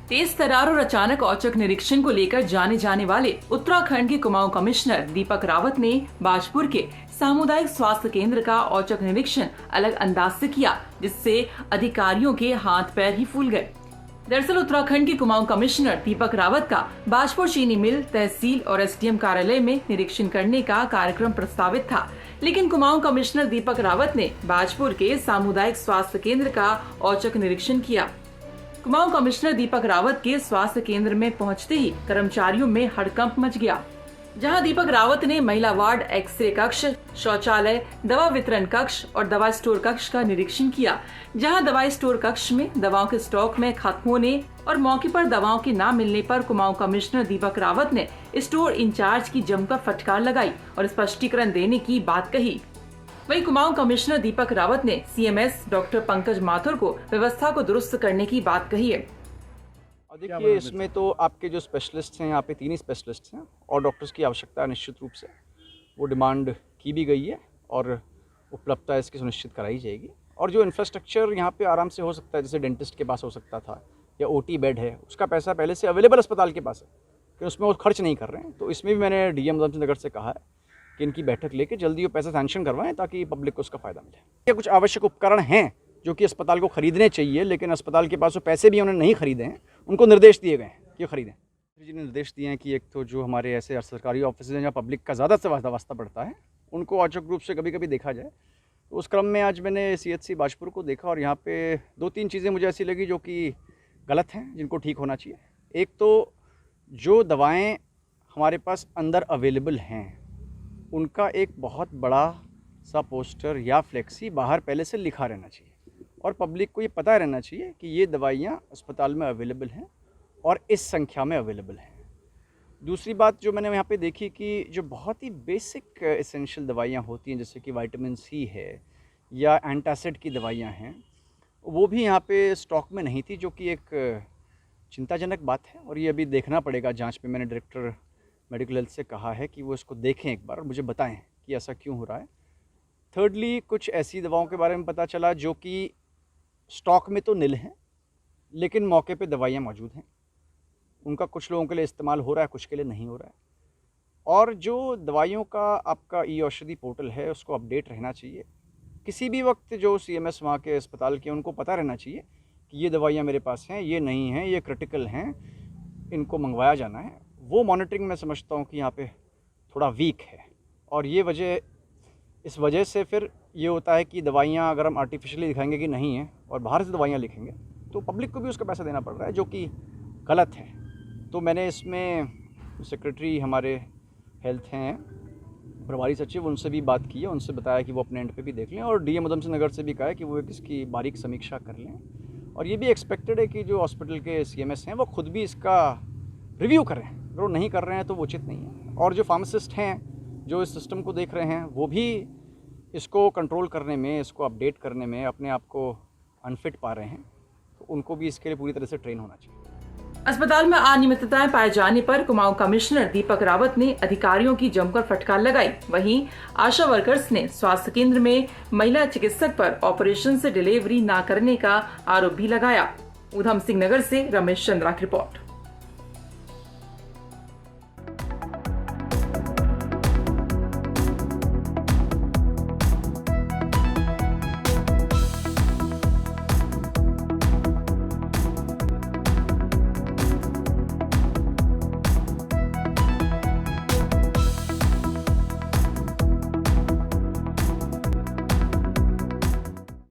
तेज तरार और अचानक औचक निरीक्षण को लेकर जाने जाने वाले उत्तराखंड के कुमाऊं कमिश्नर दीपक रावत ने बाजपुर के सामुदायिक स्वास्थ्य केंद्र का औचक निरीक्षण अलग अंदाज से किया, जिससे अधिकारियों के हाथ पैर ही फूल गए। दरअसल उत्तराखंड के कुमाऊं कमिश्नर दीपक रावत का बाजपुर चीनी मिल, तहसील और एसडीएम कार्यालय में निरीक्षण करने का कार्यक्रम प्रस्तावित था, लेकिन कुमाऊं कमिश्नर दीपक रावत ने बाजपुर के सामुदायिक स्वास्थ्य केंद्र का औचक निरीक्षण किया। कुमाऊं कमिश्नर दीपक रावत के स्वास्थ्य केंद्र में पहुंचते ही कर्मचारियों में हड़कंप मच गया, जहां दीपक रावत ने महिला वार्ड, एक्सरे कक्ष, शौचालय, दवा वितरण कक्ष और दवा स्टोर कक्ष का निरीक्षण किया, जहां दवा स्टोर कक्ष में दवाओं के स्टॉक में खत्म होने और मौके पर दवाओं के न मिलने पर कुमाऊं कमिश्नर दीपक रावत ने स्टोर इंचार्ज की जमकर फटकार लगाई और स्पष्टीकरण देने की बात कही। वहीं कुमाऊं कमिश्नर दीपक रावत ने सीएमएस डॉक्टर पंकज माथुर को व्यवस्था को दुरुस्त करने की बात कही है। देखिए, इसमें तो आपके जो स्पेशलिस्ट हैं, यहाँ पे 3 ही स्पेशलिस्ट हैं और डॉक्टर्स की आवश्यकता निश्चित रूप से वो डिमांड की भी गई है और उपलब्धता इसकी सुनिश्चित कराई जाएगी। और जो इंफ्रास्ट्रक्चर यहाँ पे आराम से हो सकता है, जैसे डेंटिस्ट के पास हो सकता था या ओटी बेड है, उसका पैसा पहले से अवेलेबल अस्पताल के पास है कि उसमें वो खर्च नहीं कर रहे हैं। तो इसमें भी मैंने डीएम उधमसिंह नगर से कहा है कि इनकी बैठक लेके जल्दी वो पैसा सैंक्शन करवाएं ताकि पब्लिक को उसका फ़ायदा मिले। ये कुछ आवश्यक उपकरण हैं जो कि अस्पताल को खरीदने चाहिए, लेकिन अस्पताल के पास वो पैसे भी उन्होंने नहीं खरीदे हैं, उनको निर्देश दिए गए हैं कि खरीदें। जी ने निर्देश दिए हैं कि एक तो जो हमारे ऐसे सरकारी ऑफिस हैं जहाँ पब्लिक का ज़्यादा से वास्ता पड़ता है, उनको औचक रूप से कभी कभी देखा जाए। तो उस क्रम में आज मैंने CHC बाजपुर को देखा और यहाँ पे 2-3 चीज़ें मुझे ऐसी लगी जो कि गलत हैं, जिनको ठीक होना चाहिए। एक तो जो दवाएँ हमारे पास अंदर अवेलेबल हैं, उनका एक बहुत बड़ा सा पोस्टर या फ्लेक्सी बाहर पहले से लिखा रहना चाहिए और पब्लिक को ये पता रहना चाहिए कि ये दवाइयाँ अस्पताल में अवेलेबल हैं और इस संख्या में अवेलेबल हैं। दूसरी बात जो मैंने यहाँ पे देखी कि जो बहुत ही बेसिक एसेंशियल दवाइयाँ होती हैं, जैसे कि विटामिन C है या एंटासिड की दवाइयाँ हैं, वो भी यहाँ पे स्टॉक में नहीं थी, जो कि एक चिंताजनक बात है। और ये अभी देखना पड़ेगा जांच में। मैंने डायरेक्टर मेडिकल हेल्थ से कहा है कि वो इसको देखें एक बार और मुझे बताएं कि ऐसा क्यों हो रहा है। थर्डली, कुछ ऐसी दवाओं के बारे में पता चला जो कि स्टॉक में तो निल हैं, लेकिन मौके पे दवाइयाँ मौजूद हैं। उनका कुछ लोगों के लिए इस्तेमाल हो रहा है, कुछ के लिए नहीं हो रहा है। और जो दवाइयों का आपका ई-औषधि पोर्टल है, उसको अपडेट रहना चाहिए। किसी भी वक्त जो CMS वहाँ के अस्पताल के, उनको पता रहना चाहिए कि ये दवाइयाँ मेरे पास हैं, ये नहीं हैं, ये क्रिटिकल हैं, इनको मंगवाया जाना है। वो मॉनिटरिंग मैं समझता हूँ कि यहाँ पे थोड़ा वीक है और इस वजह से फिर ये होता है कि दवाइयाँ अगर हम आर्टिफिशियली दिखाएंगे कि नहीं है और बाहर से दवाइयाँ लिखेंगे तो पब्लिक को भी उसका पैसा देना पड़ रहा है, जो कि गलत है। तो मैंने इसमें सेक्रेटरी हमारे हेल्थ हैं, प्रभारी सचिव, उनसे भी बात की है, उनसे बताया कि वो अपने एंड पे भी देख लें और डीएम उधमसिंह नगर से भी कहा है कि वो इसकी बारीक समीक्षा कर लें। और ये भी एक्सपेक्टेड है कि जो हॉस्पिटल के CMS हैं वो खुद भी इसका रिव्यू करें। अगर वो नहीं कर रहे हैं तो वो उचित नहीं है। और जो फार्मासिस्ट हैं जो इस सिस्टम को देख रहे हैं, वो भी इसको कंट्रोल करने में, इसको अपडेट करने में अपने आप को अनफिट पा रहे हैं, तो उनको भी इसके लिए पूरी तरह से ट्रेन होना चाहिए। अस्पताल में अनियमितताएं पाए जाने पर कुमाऊं कमिश्नर दीपक रावत ने अधिकारियों की जमकर फटकार लगाई। वहीं आशा वर्कर्स ने स्वास्थ्य केंद्र में महिला चिकित्सक पर ऑपरेशन से डिलीवरी न करने का आरोप भी लगाया। उधमसिंह नगर से रमेश चंद्रा की रिपोर्ट।